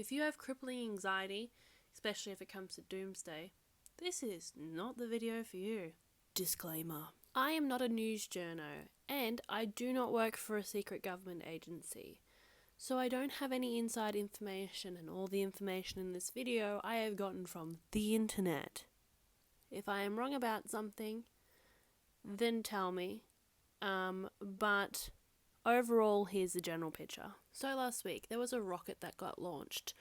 If you have crippling anxiety, especially if it comes to doomsday, this is not the video for you. Disclaimer. I am not a news journo, and I do not work for a secret government agency. So I don't have any inside information, and all the information in this video I have gotten from the internet. If I am wrong about something, then tell me. But overall, here's the general picture. So last week, there was a rocket that got launched.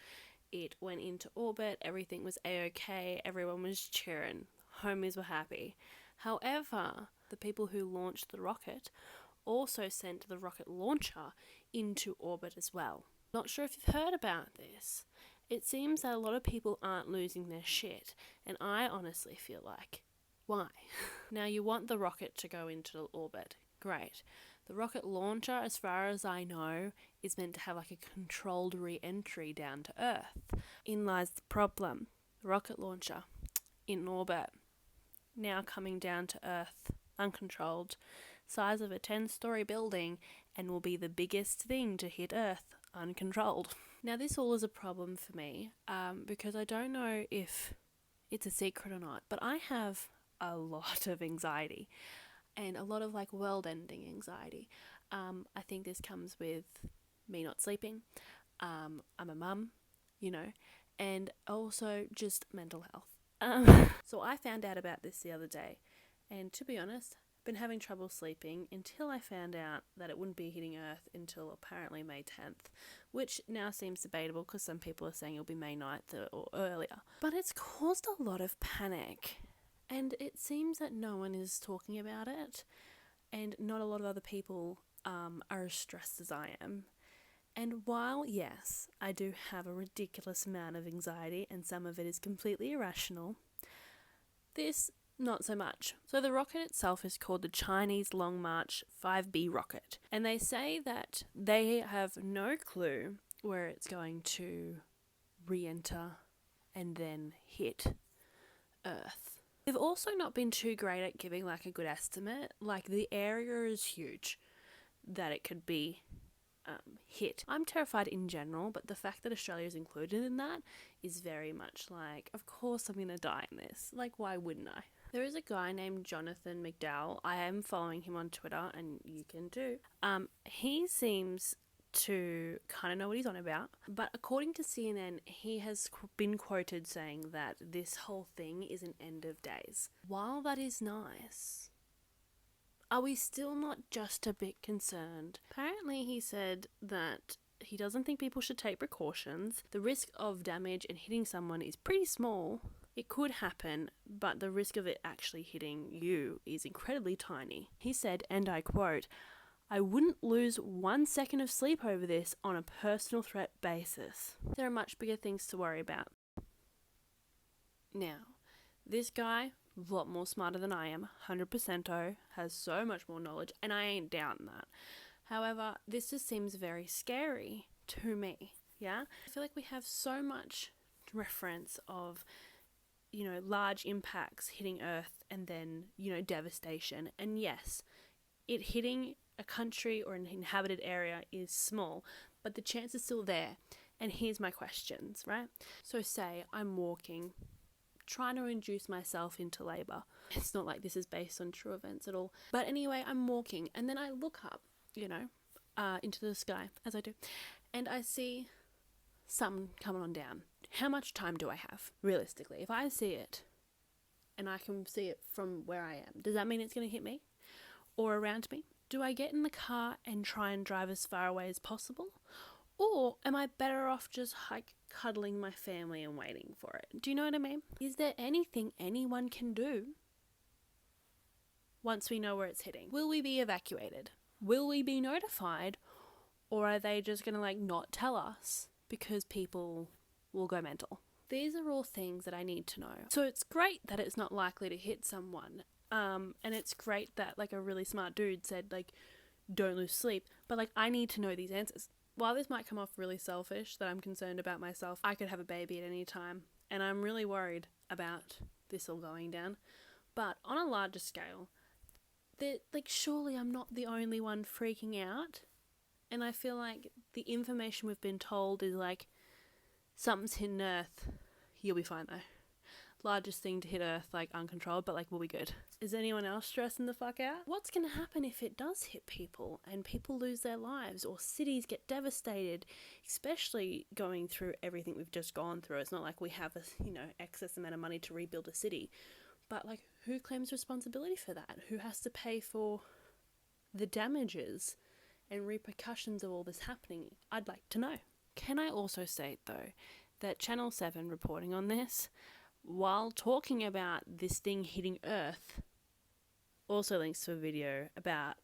It went into orbit, everything was a-okay, everyone was cheering, homies were happy. However, the people who launched the rocket also sent the rocket launcher into orbit as well. Not sure if you've heard about this. It seems that a lot of people aren't losing their shit, and I honestly feel like, why? Now, you want the rocket to go into orbit. Great. The rocket launcher, as far as I know, is meant to have like a controlled re-entry down to Earth. In lies the problem. The rocket launcher in orbit, now coming down to Earth, uncontrolled, size of a 10-story building, and will be the biggest thing to hit Earth, uncontrolled. Now, this all is a problem for me, because I don't know if it's a secret or not, but I have a lot of anxiety. And a lot of like world-ending anxiety. I think this comes with me not sleeping. I'm a mum, and also just mental health. So I found out about this the other day, and to be honest, I've been having trouble sleeping until I found out that it wouldn't be hitting Earth until apparently May 10th, which now seems debatable because some people are saying it'll be May 9th or earlier. But it's caused a lot of panic. And it seems that no one is talking about it, and not a lot of other people are as stressed as I am. And while, yes, I do have a ridiculous amount of anxiety, and some of it is completely irrational, this, not so much. So the rocket itself is called the Chinese Long March 5B rocket, and they say that they have no clue where it's going to re-enter and then hit Earth. They've also not been too great at giving like a good estimate. Like the area is huge that it could be hit. I'm terrified in general, but the fact that Australia is included in that is very much like, of course I'm going to die in this. Like, why wouldn't I? There is a guy named Jonathan McDowell. I am following him on Twitter, and you can too. He seems to kind of know what he's on about, but according to CNN, he has been quoted saying that this whole thing is an end of days. While that is nice, are we still not just a bit concerned? Apparently he said that he doesn't think people should take precautions. The risk of damage and hitting someone is pretty small. It could happen, but the risk of it actually hitting you is incredibly tiny. He said, and I quote, "I wouldn't lose 1 second of sleep over this on a personal threat basis. There are much bigger things to worry about." Now, this guy, a lot more smarter than I am, 100%, has so much more knowledge, and I ain't doubting that. However, this just seems very scary to me, yeah? I feel like we have so much reference of, large impacts hitting Earth and then, devastation. And yes, it hitting a country or an inhabited area is small, but the chance is still there. And here's my questions, right? So say I'm walking, trying to induce myself into labour. It's not like this is based on true events at all. But anyway, I'm walking, and then I look up, into the sky, as I do, and I see something coming on down. How much time do I have, realistically? If I see it, and I can see it from where I am, does that mean it's going to hit me or around me? Do I get in the car and try and drive as far away as possible? Or am I better off just cuddling my family and waiting for it? Do you know what I mean? Is there anything anyone can do once we know where it's hitting? Will we be evacuated? Will we be notified? Or are they just going to not tell us because people will go mental? These are all things that I need to know. So it's great that it's not likely to hit someone. And it's great that a really smart dude said don't lose sleep. But I need to know these answers. While this might come off really selfish, that I'm concerned about myself, I could have a baby at any time. And I'm really worried about this all going down. But on a larger scale, surely I'm not the only one freaking out. And I feel like the information we've been told is something's hitting Earth, you'll be fine though. Largest thing to hit Earth, like uncontrolled, but like we'll be good. Is anyone else stressing the fuck out? What's gonna happen if it does hit people and people lose their lives or cities get devastated, especially going through everything we've just gone through? It's not like we have a, excess amount of money to rebuild a city, but like who claims responsibility for that? Who has to pay for the damages and repercussions of all this happening? I'd like to know. Can I also state though that Channel 7 reporting on this, while talking about this thing hitting Earth, also links to a video about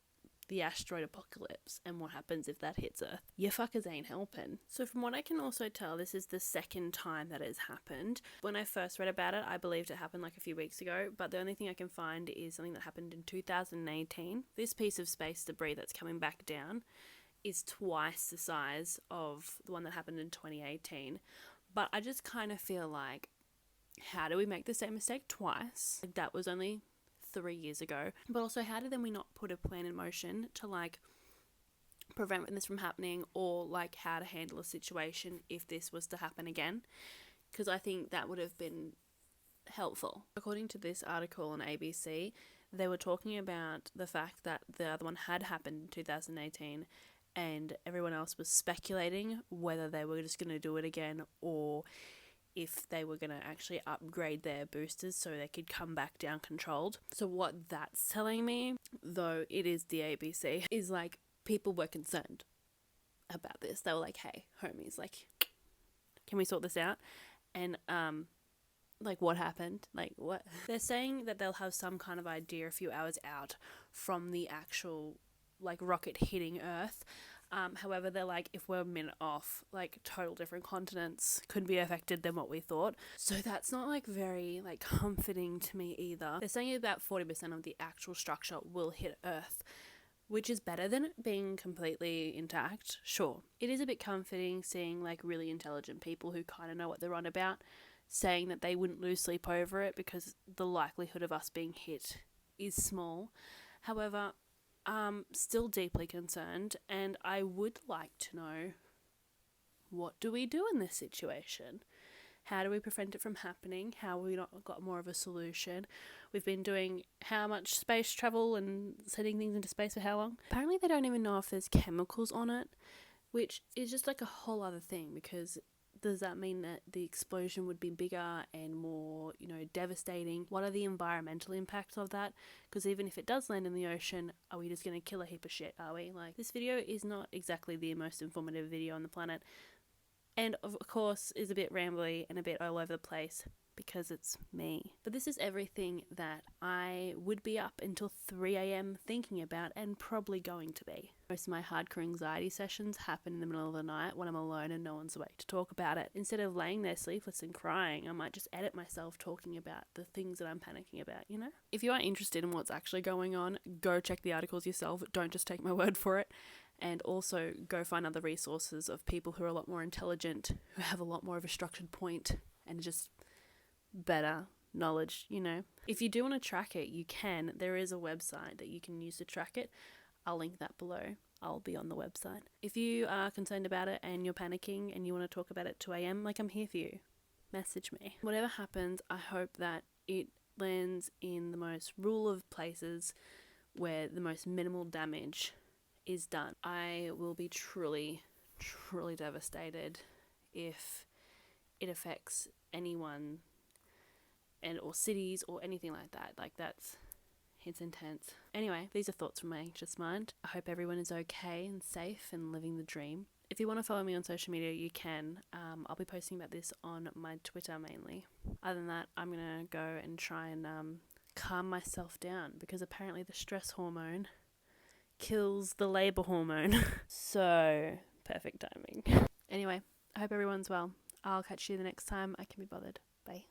the asteroid apocalypse and what happens if that hits Earth. You fuckers ain't helping. So from what I can also tell, this is the second time that it's happened. When I first read about it, I believed it happened like a few weeks ago, but the only thing I can find is something that happened in 2018. This piece of space debris that's coming back down is twice the size of the one that happened in 2018. But I just kind of feel like, how do we make the same mistake twice? Like, that was only 3 years ago. But also, how did then we not put a plan in motion to like prevent this from happening, or like how to handle a situation if this was to happen again? Because I think that would have been helpful. According to this article on ABC, they were talking about the fact that the other one had happened in 2018 and everyone else was speculating whether they were just going to do it again or if they were going to actually upgrade their boosters so they could come back down controlled. So what that's telling me, though it is the ABC, is like people were concerned about this. They were like, hey, homies, like, can we sort this out? And like, what happened? Like, what? They're saying that they'll have some kind of idea a few hours out from the actual like rocket hitting Earth. However, they're like, if we're a minute off, like total different continents could be affected than what we thought. So that's not like very like comforting to me either. They're saying about 40% of the actual structure will hit Earth, which is better than it being completely intact. Sure, it is a bit comforting seeing like really intelligent people who kind of know what they're on about saying that they wouldn't lose sleep over it because the likelihood of us being hit is small. However, still deeply concerned, and I would like to know, what do we do in this situation? How do we prevent it from happening? How have we not got more of a solution? We've been doing how much space travel and sending things into space for how long? Apparently they don't even know if there's chemicals on it, which is just like a whole other thing, because does that mean that the explosion would be bigger and more, devastating? What are the environmental impacts of that? Because even if it does land in the ocean, are we just going to kill a heap of shit, are we? Like, this video is not exactly the most informative video on the planet. And of course is a bit rambly and a bit all over the place because it's me. But this is everything that I would be up until 3 a.m. thinking about and probably going to be. Most of my hardcore anxiety sessions happen in the middle of the night when I'm alone and no one's awake to talk about it. Instead of laying there sleepless and crying, I might just edit myself talking about the things that I'm panicking about, If you are interested in what's actually going on, go check the articles yourself. Don't just take my word for it. And also go find other resources of people who are a lot more intelligent, who have a lot more of a structured point and just better knowledge, If you do want to track it, you can. There is a website that you can use to track it. I'll link that below. I'll be on the website. If you are concerned about it and you're panicking and you want to talk about it at 2 a.m, like, I'm here for you. Message me. Whatever happens, I hope that it lands in the most rural of places where the most minimal damage is done. I will be truly, truly devastated if it affects anyone or cities or anything like that. Like, it's intense. Anyway, these are thoughts from my anxious mind. I hope everyone is okay and safe and living the dream. If you want to follow me on social media, you can. I'll be posting about this on my Twitter mainly. Other than that, I'm going to go and try and calm myself down, because apparently the stress hormone kills the labour hormone. So, perfect timing. Anyway, I hope everyone's well. I'll catch you the next time I can be bothered. Bye.